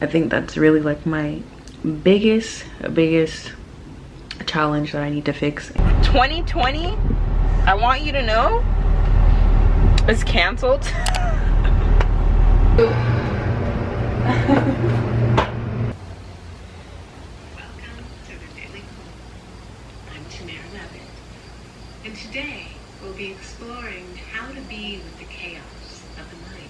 I think that's really like my biggest challenge that I need to fix. 2020, I want you to know, it's canceled. And today, we'll be exploring how to be with the chaos of the mind.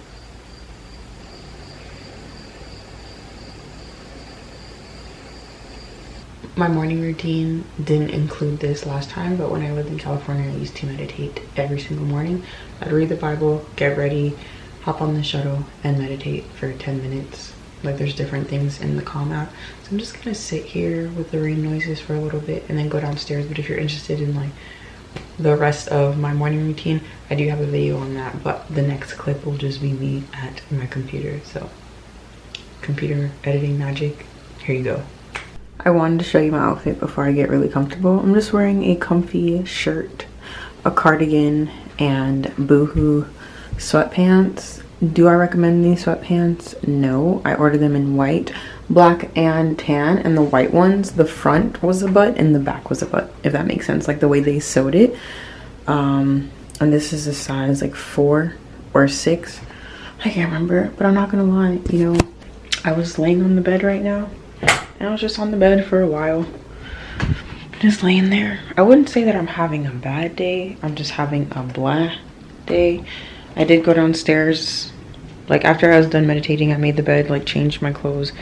My morning routine didn't include this last time, but when I lived in California, I used to meditate every single morning. I'd read the Bible, get ready, hop on the shuttle, and meditate for 10 minutes. Like, there's different things in the Calm app. So I'm just gonna sit here with the rain noises for a little bit and then go downstairs. But if you're interested in like the rest of my morning routine, I do have a video on that, but the next clip will just be me at my computer. So computer editing magic, here you go. I wanted to show you my outfit before I get really comfortable. I'm just wearing a comfy shirt, a cardigan, and boohoo sweatpants. Do I recommend these sweatpants? No. I ordered them in white, black, and tan, and the white ones, the front was a butt and the back was a butt, if that makes sense, like the way they sewed it. And this is a size like 4 or 6, I can't remember, but I'm not gonna lie, you know, I was laying on the bed right now and I was just on the bed for a while, just laying there. I wouldn't say that I'm having a bad day, I'm just having a blah day. I did go downstairs, like after I was done meditating, I made the bed, like changed my clothes,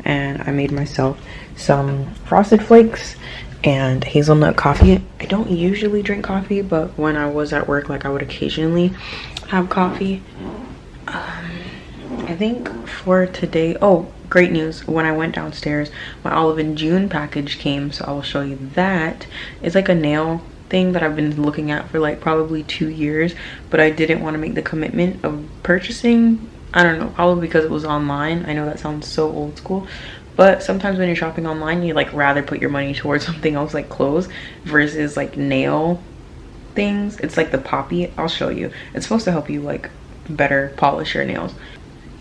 and I made myself some Frosted Flakes and hazelnut coffee. I don't usually drink coffee, but when I was at work, like I would occasionally have coffee. I think for today, oh, great news, when I went downstairs, my Olive and June package came, so I will show you that. It's like a nail thing that I've been looking at for like probably 2 years, but I didn't want to make the commitment of purchasing. I don't know, probably because it was online. I know that sounds so old school, but sometimes when you're shopping online, you like rather put your money towards something else like clothes versus like nail things. It's like the poppy, I'll show you. It's supposed to help you like better polish your nails.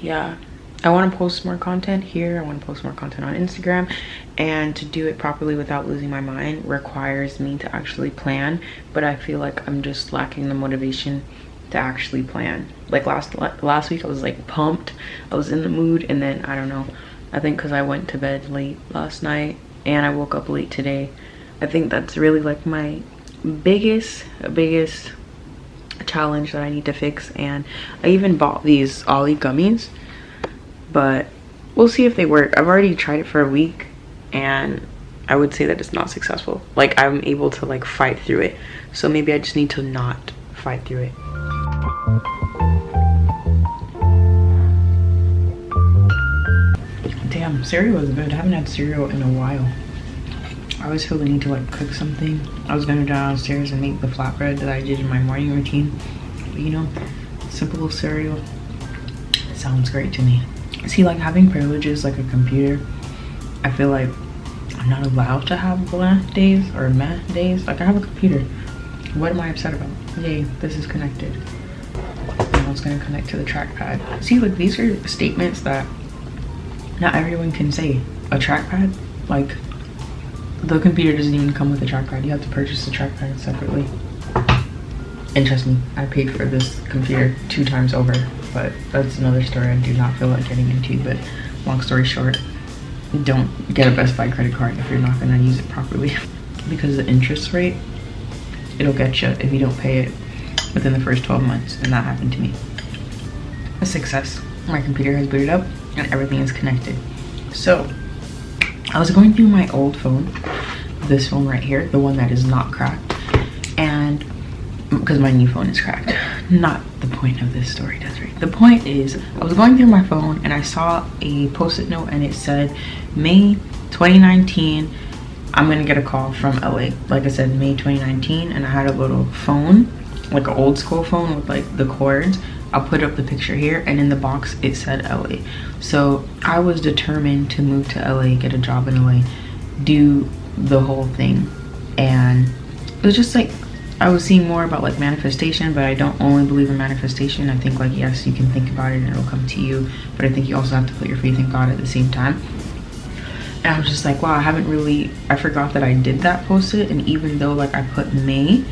Yeah, I want to post more content here. I want to post more content on Instagram, and to do it properly without losing my mind requires me to actually plan, but I feel like I'm just lacking the motivation to actually plan. Like last week I was like pumped, I was in the mood, and then I don't know, I think because I went to bed late last night and I woke up late today, I think that's really like my biggest challenge that I need to fix. And I even bought these Ollie gummies, but we'll see if they work. I've already tried it for a week and I would say that it's not successful. Like I'm able to like fight through it, so maybe I just need to not fight through it. Damn, cereal is good. I haven't had cereal in a while. I always feel the need to like cook something. I was gonna go downstairs and make the flatbread that I did in my morning routine, but you know, simple cereal sounds great to me. See, like having privileges like a computer, I feel like I'm not allowed to have blah days or meh days. Like I have a computer, what am I upset about? Yay, this is connected. Now it's gonna connect to the trackpad. See, like these are statements that not everyone can say. A trackpad, like the computer doesn't even come with a trackpad. You have to purchase the trackpad separately. And trust me, I paid for this computer 2 times over, but that's another story I do not feel like getting into. But long story short, don't get a Best Buy credit card if you're not gonna use it properly. Because the interest rate, it'll get you if you don't pay it within the first 12 months, and that happened to me. A success. My computer has booted up and everything is connected. So I was going through my old phone, this phone right here, the one that is not cracked, and because my new phone is cracked. Not the point of this story, Desiree. The point is, I was going through my phone and I saw a post-it note and it said, May 2019, I'm gonna get a call from LA. Like I said, May 2019, and I had a little phone, like an old school phone with like the cords. I'll put up the picture here, and in the box it said LA. So I was determined to move to LA, get a job in LA, do the whole thing. And it was just like I was seeing more about like manifestation, but I don't only believe in manifestation. I think like, yes, you can think about it and it'll come to you, but I think you also have to put your faith in God at the same time. And I was just like, wow, I forgot that I did that post it. And even though like I put May,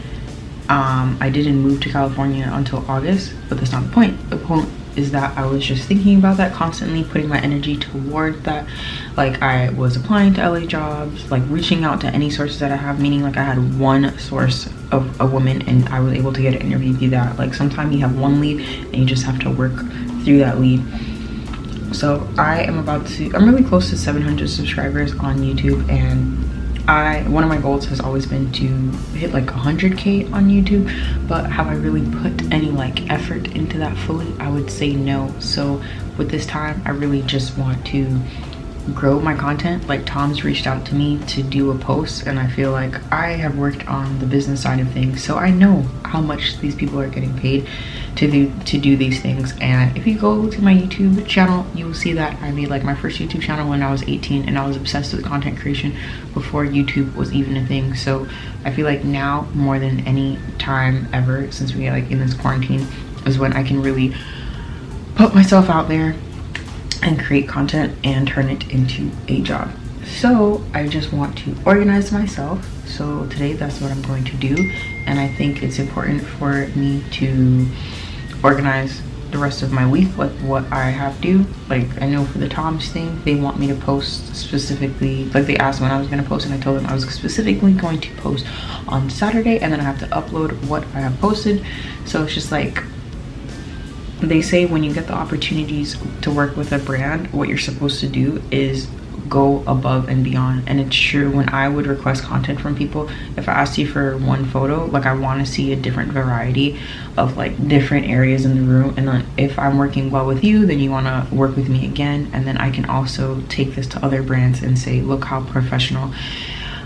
I didn't move to California until August, but that's not the point. The point is that I was just thinking about that constantly, putting my energy toward that. Like I was applying to LA jobs, like reaching out to any sources that I have, meaning like I had one source of a woman and I was able to get an interview through that. Like sometimes you have one lead and you just have to work through that lead. So I'm really close to 700 subscribers on YouTube, and one of my goals has always been to hit like 100K on YouTube, but have I really put any like effort into that fully? I would say no. So with this time, I really just want to grow my content. Like Tom's reached out to me to do a post, and I feel like I have worked on the business side of things, so I know how much these people are getting paid to do these things. And if you go to my YouTube channel, you will see that I made like my first YouTube channel when I was 18, and I was obsessed with content creation before YouTube was even a thing. So I feel like now more than any time ever since we are like in this quarantine is when I can really put myself out there and create content and turn it into a job. So I just want to organize myself. So today that's what I'm going to do, and I think it's important for me to organize the rest of my week, like what I have to do. Like I know for the Tom's thing, they want me to post specifically, like they asked when I was going to post, and I told them I was specifically going to post on Saturday, and then I have to upload what I have posted. So it's just like, they say when you get the opportunities to work with a brand, what you're supposed to do is go above and beyond. And it's true. When I would request content from people, if I asked you for one photo, like I want to see a different variety of like different areas in the room. And then if I'm working well with you, then you want to work with me again. And then I can also take this to other brands and say, look how professional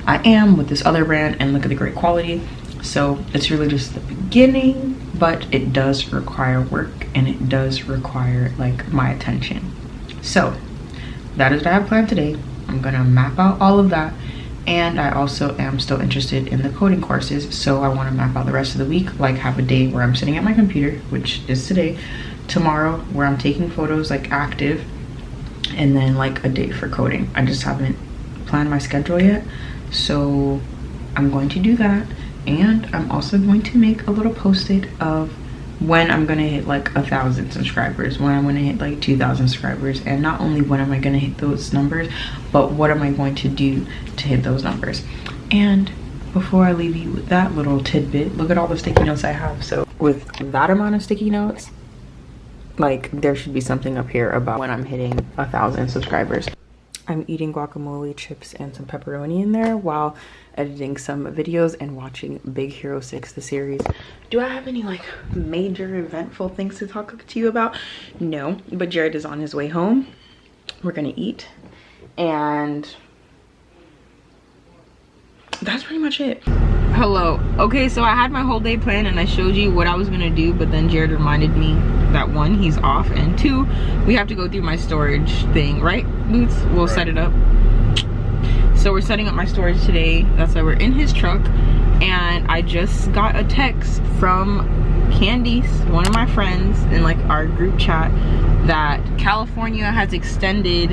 I am with this other brand, and look at the great quality. So it's really just the beginning, but it does require work, and it does require like my attention. So that is what I have planned today. I'm gonna map out all of that, and I also am still interested in the coding courses, so I want to map out the rest of the week, like have a day where I'm sitting at my computer, which is today, tomorrow where I'm taking photos like active, and then like a day for coding. I just haven't planned my schedule yet, so I'm going to do that. And I'm also going to make a little post-it of when I'm gonna hit like 1,000 subscribers, when I'm gonna hit like 2,000 subscribers, and not only when am I gonna hit those numbers, but what am I going to do to hit those numbers. And before I leave you with that little tidbit, look at all the sticky notes I have. So with that amount of sticky notes, like there should be something up here about when I'm hitting 1,000 subscribers. I'm eating guacamole, chips, and some pepperoni in there while editing some videos and watching Big Hero 6, the series. Do I have any like major eventful things to talk to you about? No, but Jared is on his way home. We're gonna eat, and that's pretty much it. Hello. Okay, so I had my whole day planned and I showed you what I was gonna do, but then Jared reminded me that one, he's off, and two, we have to go through my storage thing, right, Boots? We'll set it up. So we're setting up my storage today. That's why we're in his truck. And I just got a text from Candice, one of my friends in like our group chat, that California has extended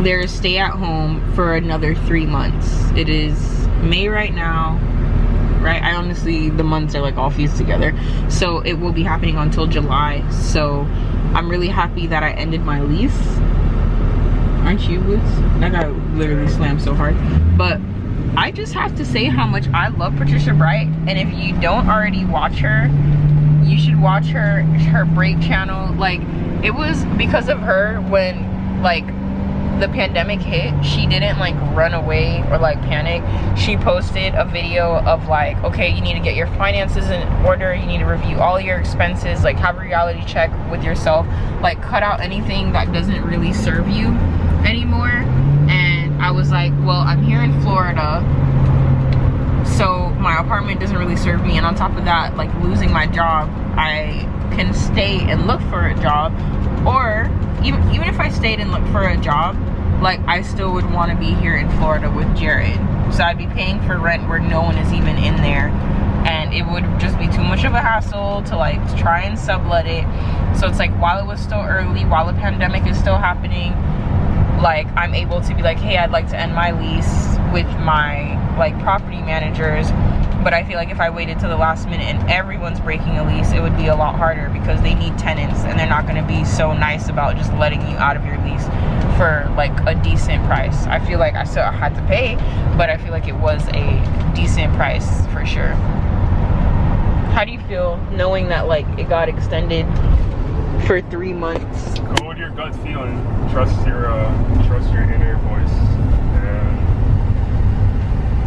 their stay at home for another 3 months. It is May right now, right? I honestly, the months are like all fused together. So it will be happening until July. So I'm really happy that I ended my lease. Aren't you, Woods? That guy literally slammed so hard. But I just have to say how much I love Patricia Bright. And if you don't already watch her, you should watch her break channel. Like, it was because of her when like the pandemic hit, she didn't like run away or like panic. She posted a video of like, okay, you need to get your finances in order, you need to review all your expenses, like have a reality check with yourself, like cut out anything that doesn't really serve you anymore. And I was like, well, I'm here in Florida, so my apartment doesn't really serve me, and on top of that, like losing my job, I can stay and look for a job, or even if I stayed and looked for a job, like I still would want to be here in Florida with Jared. So I'd be paying for rent where no one is even in there, and it would just be too much of a hassle to like try and sublet it. So it's like, while it was still early, while the pandemic is still happening, like I'm able to be like, hey, I'd like to end my lease with my like property managers. But I feel like if I waited till the last minute and everyone's breaking a lease, it would be a lot harder, because they need tenants and they're not going to be so nice about just letting you out of your lease for like a decent price. I feel like I still had to pay, but I feel like it was a decent price for sure. How do you feel knowing that like it got extended for 3 months? Go with your gut feeling. Trust your inner voice, and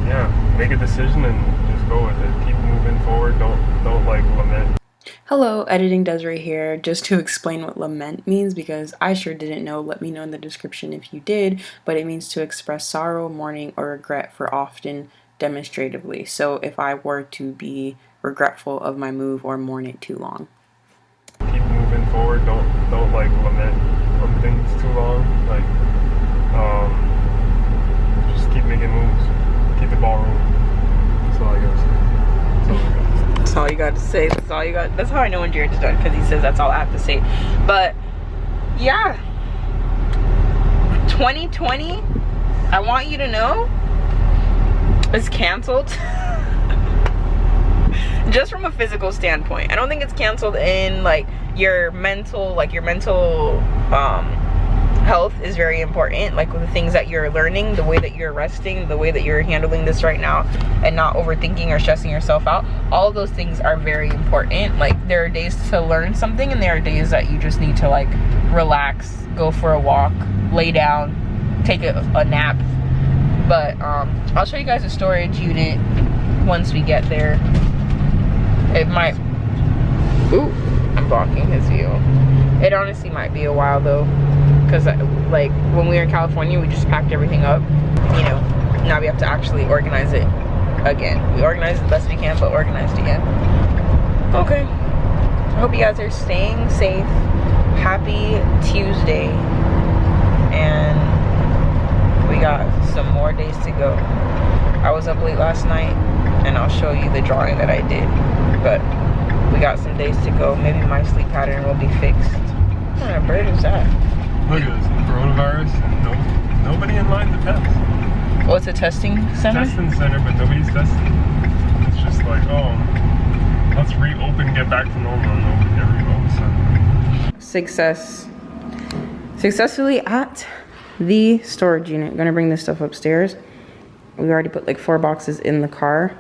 yeah, make a decision and just go with it. Keep moving forward. Don't like lament. Hello, Editing Desiree here, just to explain what lament means, because I sure didn't know. Let me know in the description if you did. But it means to express sorrow, mourning, or regret for often demonstratively. So if I were to be regretful of my move or mourn it too long. Keep moving forward. Don't like lament on things too long. Like just keep making moves. Keep the ball rolling. That's all I gotta say. That's all you got to say. That's all you got. That's how I know when Jared's done, because he says that's all I have to say. But yeah, 2020, I want you to know, it's canceled. Just from a physical standpoint. I don't think it's canceled in like your mental, health is very important, like with the things that you're learning, the way that you're resting, the way that you're handling this right now, and not overthinking or stressing yourself out. All of those things are very important. Like there are days to learn something, and there are days that you just need to like relax, go for a walk, lay down, take a nap. But I'll show you guys a storage unit once we get there. It might, ooh, I'm blocking his view. It honestly might be a while though, because like when we were in California, we just packed everything up, you know. Now we have to actually organize it again. We organized the best we can, but organized again. Okay, I hope you guys are staying safe. Happy Tuesday, and we got some more days to go. I was up late last night, and I'll show you the drawing that I did, but we got some days to go. Maybe my sleep pattern will be fixed. What kind of bird is that? Look at this, coronavirus, and nobody in line to test. Oh, it's a testing center? Testing center, but nobody's testing. It's just like, oh, let's reopen, get back to normal, and every all of a sudden. Successfully at the storage unit. I'm gonna bring this stuff upstairs. We already put like 4 boxes in the car,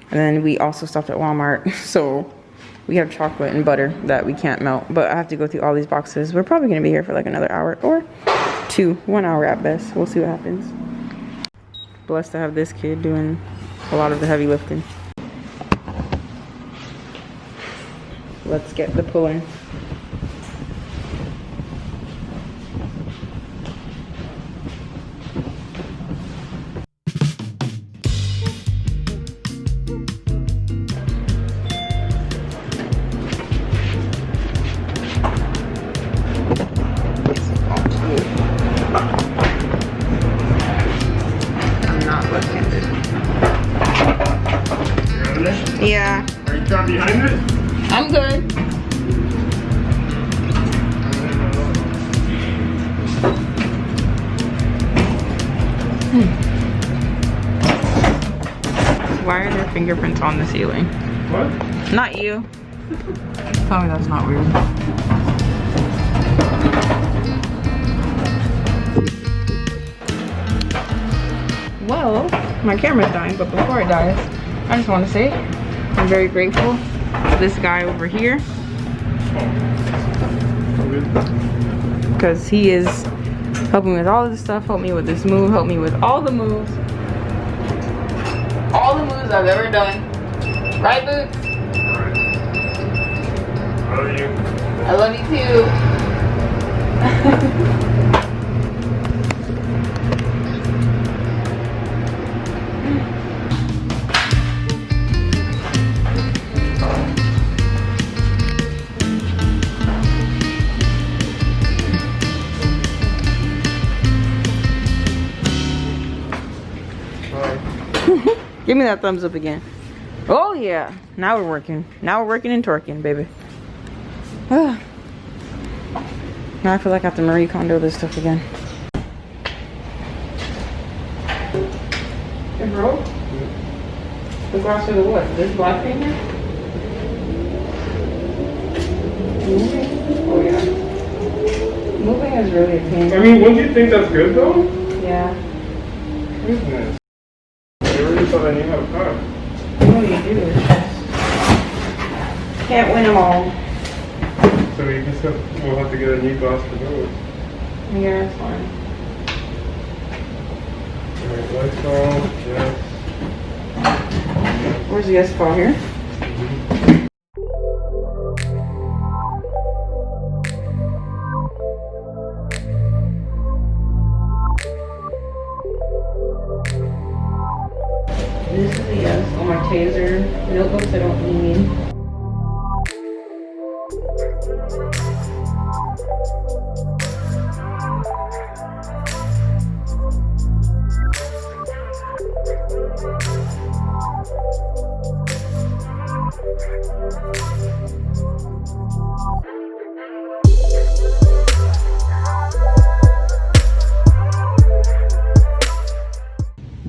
and then we also stopped at Walmart, so we have chocolate and butter that we can't melt, but I have to go through all these boxes. We're probably gonna be here for like another hour or 1 hour at best. We'll see what happens. Blessed to have this kid doing a lot of the heavy lifting. Let's get the pulling. Yeah. Are you trying behind it? I'm good. Why are there fingerprints on the ceiling? What? Not you. Tell me that's not weird. Well, my camera's dying, but before it dies, I just want to say I'm very grateful to this guy over here, because he is helping me with all of this stuff, helped me with this move, helped me with all the moves I've ever done. Right, Boots? I love you. I love you too. Give me that thumbs up again. Oh yeah, now we're working. Now we're working and twerking, baby. Now I feel like I have to Marie Kondo this stuff again. It broke? The glass of the what? This black thing here? Oh yeah. Moving is really a pain. I mean, wouldn't you think that's good though? Yeah. Goodness. I really thought I knew how to cut. No, you do. Can't win them all. So we just we'll have to get a new glass for those. Yeah, it's fine. Alright, lights off, yes. Where's the S file here? This is a yes on my taser. Notebooks I don't need.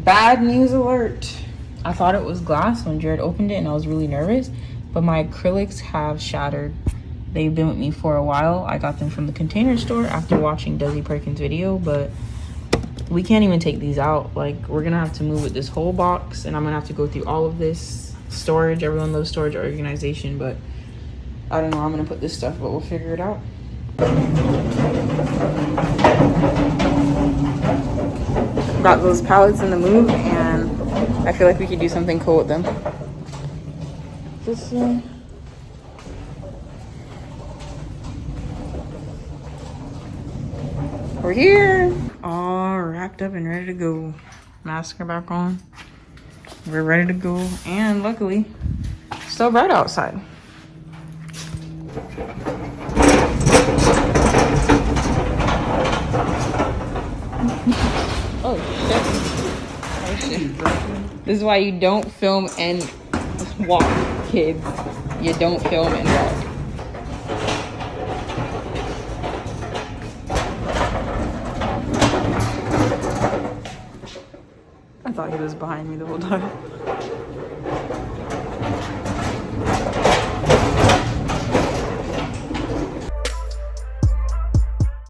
Bad news alert. I thought it was glass when Jared opened it and I was really nervous, but my acrylics have shattered. They've been with me for a while. I got them from the Container Store after watching Desi Perkins' video, but we can't even take these out. Like, we're gonna have to move with this whole box, and I'm gonna have to go through all of this storage. Everyone loves storage or organization, but I don't know how I'm gonna put this stuff, but we'll figure it out. Got those pallets in the move, and I feel like we could do something cool with them. This we're here, all wrapped up and ready to go. Mask are back on. We're ready to go, and luckily, it's still bright outside. Oh shit. This is why you don't film and walk, kids. You don't film and walk. I thought he was behind me the whole time.